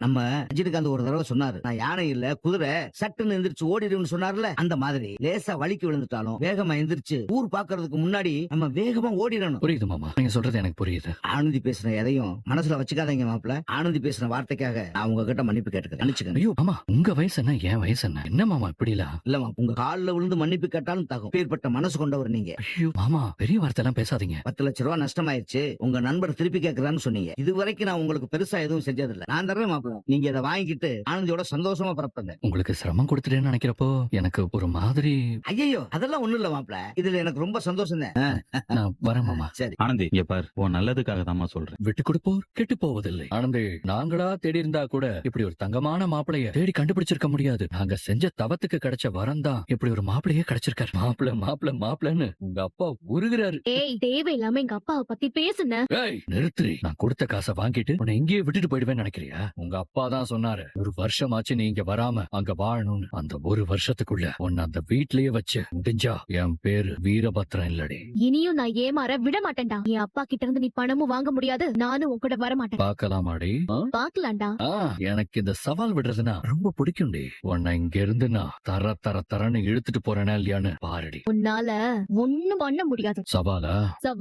நம்ம ரஜினிகாந்த் ஒரு தடவை சொன்னாரு, நான் யானை இல்ல குதிரை, சட்டுன்னு எந்திரிச்சு ஓடிடுன்னு சொன்னார்ல, அந்த மாதிரி லேசா வலிக்கு விழுந்துட்டாலும் வேகமா எந்திரிச்சு ஊர் பாக்குறதுக்கு முன்னாடி நம்ம வேகமா ஓடிடணும். புரியுது மாமா, நீங்க சொல்றது எனக்கு புரியுது. ஆனந்தி பேசுன எதையும் மனசுல வச்சுக்காதீங்க மாப்ள. ஆனந்தி பேசுன வார்த்தைக்காக நான் உங்ககிட்ட மன்னிப்பு கேட்டுக்கிறேன். மன்னிச்சுக்கங்க. ஐயோ மாமா, உங்க வயசு என்ன என் வயசு என்ன மாமா இப்படிலாம்? இல்லமா, உங்க கால்ல விழுந்து மன்னிப்பு கேட்டாலும் தகும். பேர்பட்ட மனசு கொண்டவர் நீங்க. ஐயோ மாமா, பெரிய வார்த்தை எல்லாம் பேசாதீங்க. 10 லட்சம் ரூபாய் நஷ்டமாயிருச்சு, உங்க நண்பர் திருப்பி கேட்கறான்னு சொன்னீங்க. இது வரைக்கும் நான் உங்களுக்கு பெருசா எதுவும் செஞ்சதில்ல. நான் தர்றேன் மாப்ள. நீங்க இதை வாங்கிட்டு ஆனந்தியோட சந்தோஷமா பரப்புங்க. உங்களுக்கு சிரமம் கொடுத்துட்டேன்னு நினைக்கிறப்போ எனக்கு ஒரு மாதிரி. ஐயோ அதெல்லாம் ஒண்ணும் இல்ல மாப்ள, இதுல எனக்கு ரொம்ப சந்தோஷம் தான். நான் வரேன் மாமா. சரி ஆனந்தி, இங்க பார், உன் நல்லதுக்காக தாம்மா சொல்றேன். விட்டு கொடுப்போர் கெட்டு போவதில்லை. ஆனந்தி, நாங்களா தேடி இருந்தா கூட இப்படி ஒரு தங்கமான மாப்பிளைய தேடி கண்டுபிடிச்சிருக்க முடியாது. நாங்க செஞ்ச தவத்துக்கு கிடைச்ச வரம் தான் இப்படி ஒரு மாப்பிளையே கிடைச்சிருக்காரு. மாப்பிள மாப்பிள மாப்பிளன்னு உங்க அப்பா உருகிறாரு. ஏய், தேவையில்லாம எங்க அப்பாவை பத்தி பேசுன. ஏய் நிறுத்துறி, நான் கொடுத்த காசை வாங்கிட்டு உன்னை இங்கேயே விட்டுட்டு போயிடுவேன்னு நினைக்கிறியா? உங்க அப்பா தான் சொன்னாரு, ஒரு வருஷம் ஆச்சு நீ இங்க வராம அங்க வாழணும்னு. அந்த ஒரு வருஷத்துக்குள்ள உன்னை அந்த வீட்லயே வச்சு முடிஞ்சா என் பேரு வீரபத்ரன் இல்லடி. இனியும் நான் ஏமாற விட மாட்டேன்டா. என் அப்பா கிட்ட இருந்து நீ பணமும் வாங்க முடியாது, நானும் உன் கூட வர மாட்டேன். பாக்கலாமாடி? பாக்கலாம்டா. எனக்கு இந்த சவால் விடுறதுன்னா ரொம்ப பிடிக்கும்டி. உன்னை இங்க இருந்து நான் தர தர தரன்னு இழுத்துட்டு போறேனா இல்லையான்னு பாருடி. உன்னால ஒண்ணும் பண்ண முடியாது. சவாலா? சவா